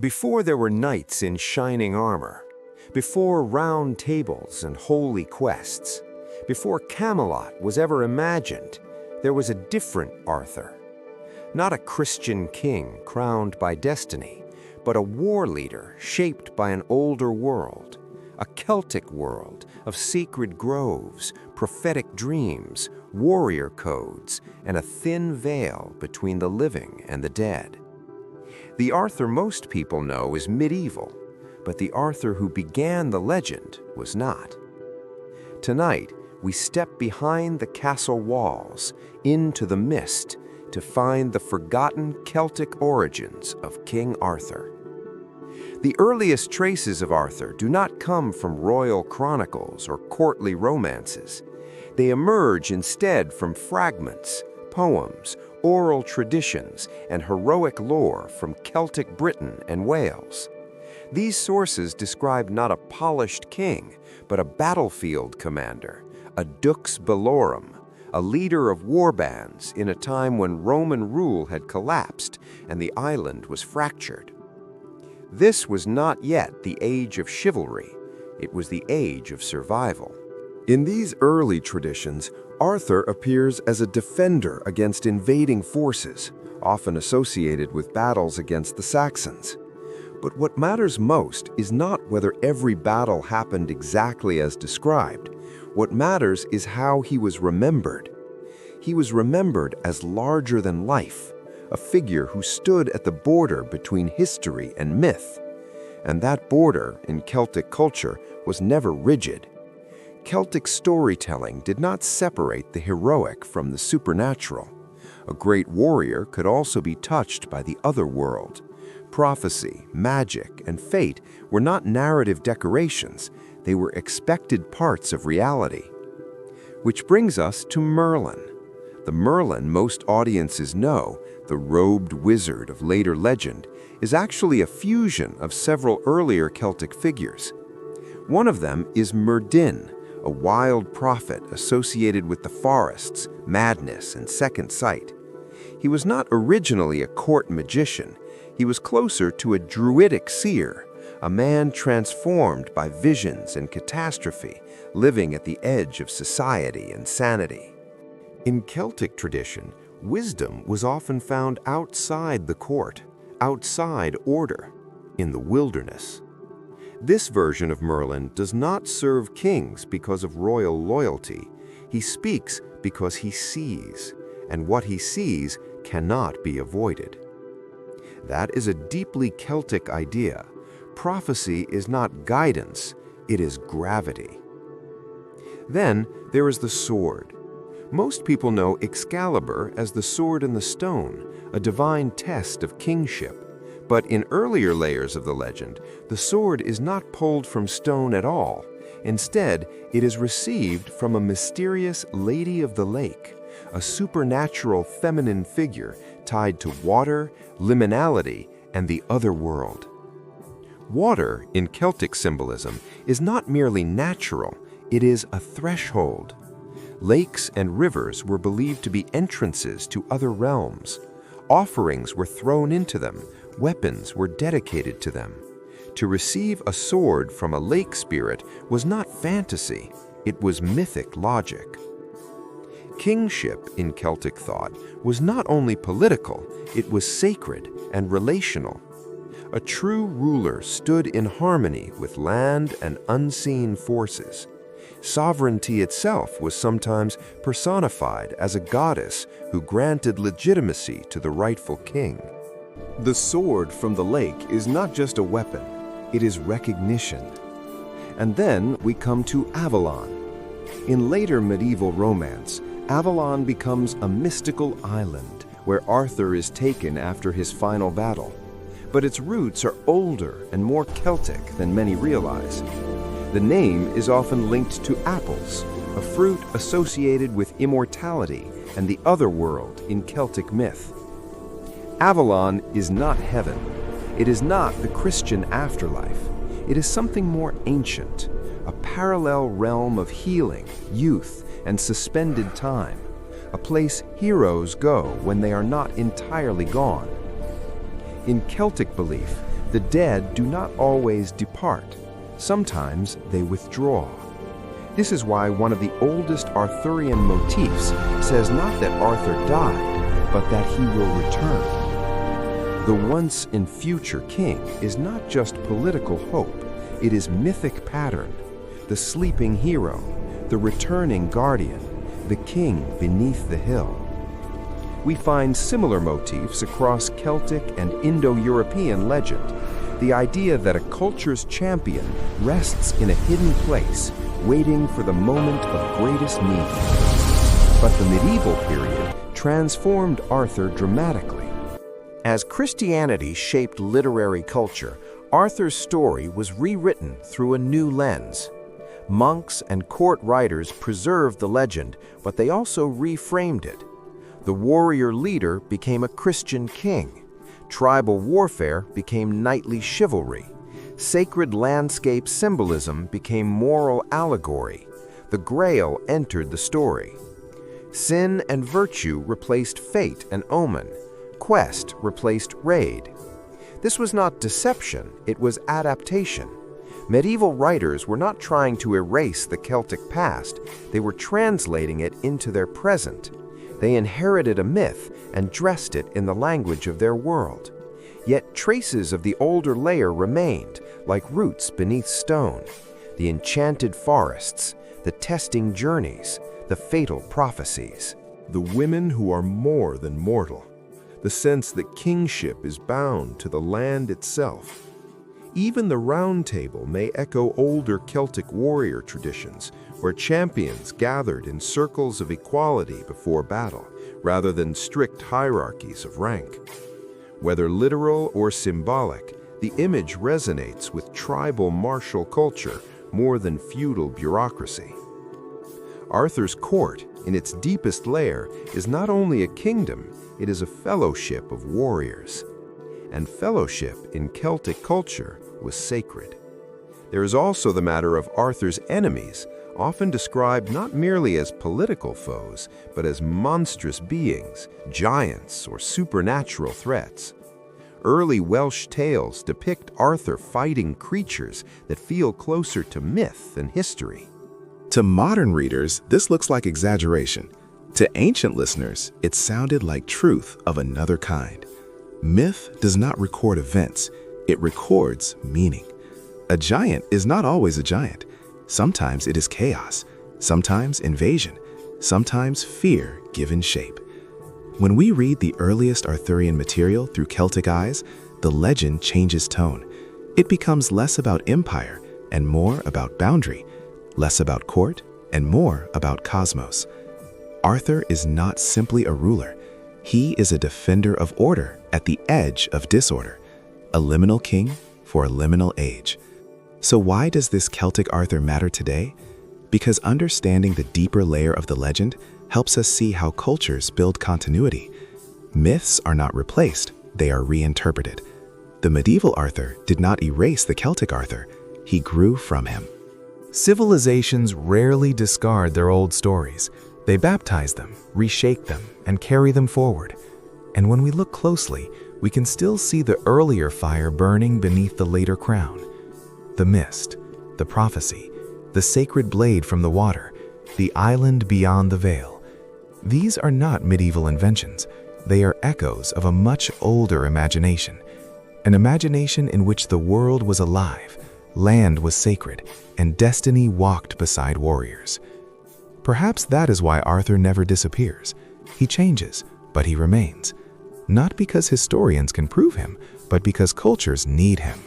Before there were knights in shining armor, before round tables and holy quests, before Camelot was ever imagined, there was a different Arthur. Not a Christian king crowned by destiny, but a war leader shaped by an older world, a Celtic world of sacred groves, prophetic dreams, warrior codes, and a thin veil between the living and the dead. The Arthur most people know is medieval, but the Arthur who began the legend was not. Tonight, we step behind the castle walls, into the mist, to find the forgotten Celtic origins of King Arthur. The earliest traces of Arthur do not come from royal chronicles or courtly romances. They emerge instead from fragments, poems, oral traditions, and heroic lore from Celtic Britain and Wales. These sources describe not a polished king, but a battlefield commander, a dux bellorum, a leader of war bands in a time when Roman rule had collapsed and the island was fractured. This was not yet the age of chivalry, it was the age of survival. In these early traditions, Arthur appears as a defender against invading forces, often associated with battles against the Saxons. But what matters most is not whether every battle happened exactly as described. What matters is how he was remembered. He was remembered as larger than life, a figure who stood at the border between history and myth. And that border in Celtic culture was never rigid. Celtic storytelling did not separate the heroic from the supernatural. A great warrior could also be touched by the other world. Prophecy, magic, and fate were not narrative decorations, they were expected parts of reality. Which brings us to Merlin. The Merlin most audiences know, the robed wizard of later legend, is actually a fusion of several earlier Celtic figures. One of them is Merlin, a wild prophet associated with the forests, madness, and second sight. He was not originally a court magician. He was closer to a druidic seer, a man transformed by visions and catastrophe, living at the edge of society and sanity. In Celtic tradition, wisdom was often found outside the court, outside order, in the wilderness. This version of Merlin does not serve kings because of royal loyalty. He speaks because he sees, and what he sees cannot be avoided. That is a deeply Celtic idea. Prophecy is not guidance, it is gravity. Then there is the sword. Most people know Excalibur as the sword and the stone, a divine test of kingship. But in earlier layers of the legend, the sword is not pulled from stone at all. Instead, it is received from a mysterious Lady of the Lake, a supernatural feminine figure tied to water, liminality, and the other world. Water, in Celtic symbolism, is not merely natural, it is a threshold. Lakes and rivers were believed to be entrances to other realms. Offerings were thrown into them, weapons were dedicated to them. To receive a sword from a lake spirit was not fantasy, it was mythic logic. Kingship in Celtic thought was not only political, it was sacred and relational. A true ruler stood in harmony with land and unseen forces. Sovereignty itself was sometimes personified as a goddess who granted legitimacy to the rightful king. The sword from the lake is not just a weapon, it is recognition. And then we come to Avalon. In later medieval romance, Avalon becomes a mystical island where Arthur is taken after his final battle. But its roots are older and more Celtic than many realize. The name is often linked to apples, a fruit associated with immortality and the other world in Celtic myth. Avalon is not heaven. It is not the Christian afterlife. It is something more ancient, a parallel realm of healing, youth, and suspended time, a place heroes go when they are not entirely gone. In Celtic belief, The dead do not always depart. Sometimes they withdraw. This is why one of the oldest Arthurian motifs says not that Arthur died, but that he will return. The once and future king is not just political hope, it is mythic pattern, the sleeping hero, the returning guardian, the king beneath the hill. We find similar motifs across Celtic and Indo-European legend, the idea that a culture's champion rests in a hidden place, waiting for the moment of greatest need. But the medieval period transformed Arthur dramatically. As Christianity shaped literary culture, Arthur's story was rewritten through a new lens. Monks and court writers preserved the legend, but they also reframed it. The warrior leader became a Christian king. Tribal warfare became knightly chivalry. Sacred landscape symbolism became moral allegory. The Grail entered the story. Sin and virtue replaced fate and omen. Quest replaced raid. This was not deception, it was adaptation. Medieval writers were not trying to erase the Celtic past, they were translating it into their present. They inherited a myth and dressed it in the language of their world. Yet traces of the older layer remained, like roots beneath stone. The enchanted forests, the testing journeys, the fatal prophecies. The women who are more than mortal. The sense that kingship is bound to the land itself. Even the Round Table may echo older Celtic warrior traditions, where champions gathered in circles of equality before battle, rather than strict hierarchies of rank. Whether literal or symbolic, the image resonates with tribal martial culture more than feudal bureaucracy. Arthur's court, in its deepest layer, is not only a kingdom, it is a fellowship of warriors. And fellowship in Celtic culture was sacred. There is also the matter of Arthur's enemies, often described not merely as political foes, but as monstrous beings, giants, or supernatural threats. Early Welsh tales depict Arthur fighting creatures that feel closer to myth than history. To modern readers, this looks like exaggeration. To ancient listeners, it sounded like truth of another kind. Myth does not record events, it records meaning. A giant is not always a giant. Sometimes it is chaos, sometimes invasion, sometimes fear given shape. When we read the earliest Arthurian material through Celtic eyes, the legend changes tone. It becomes less about empire and more about boundary, less about court and more about cosmos. Arthur is not simply a ruler. He is a defender of order at the edge of disorder, a liminal king for a liminal age. So why does this Celtic Arthur matter today? Because understanding the deeper layer of the legend helps us see how cultures build continuity. Myths are not replaced, they are reinterpreted. The medieval Arthur did not erase the Celtic Arthur, he grew from him. Civilizations rarely discard their old stories. They baptize them, reshape them, and carry them forward. And when we look closely, we can still see the earlier fire burning beneath the later crown. The mist, the prophecy, the sacred blade from the water, the island beyond the veil. These are not medieval inventions. They are echoes of a much older imagination. An imagination in which the world was alive, land was sacred, and destiny walked beside warriors. Perhaps that is why Arthur never disappears. He changes, but he remains. Not because historians can prove him, but because cultures need him.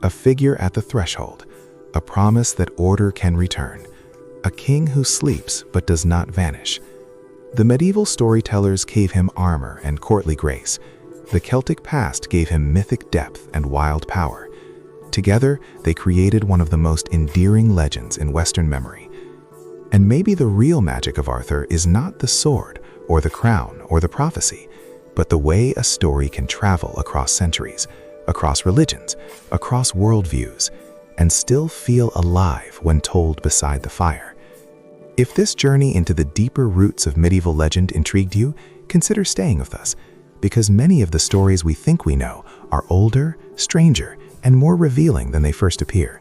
A figure at the threshold, a promise that order can return, a king who sleeps but does not vanish. The medieval storytellers gave him armor and courtly grace. The Celtic past gave him mythic depth and wild power. Together, they created one of the most endearing legends in Western memory. And maybe the real magic of Arthur is not the sword, or the crown, or the prophecy, but the way a story can travel across centuries, across religions, across worldviews, and still feel alive when told beside the fire. If this journey into the deeper roots of medieval legend intrigued you, consider staying with us, because many of the stories we think we know are older, stranger, and more revealing than they first appear.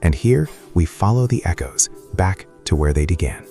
And here we follow the echoes back to where they began.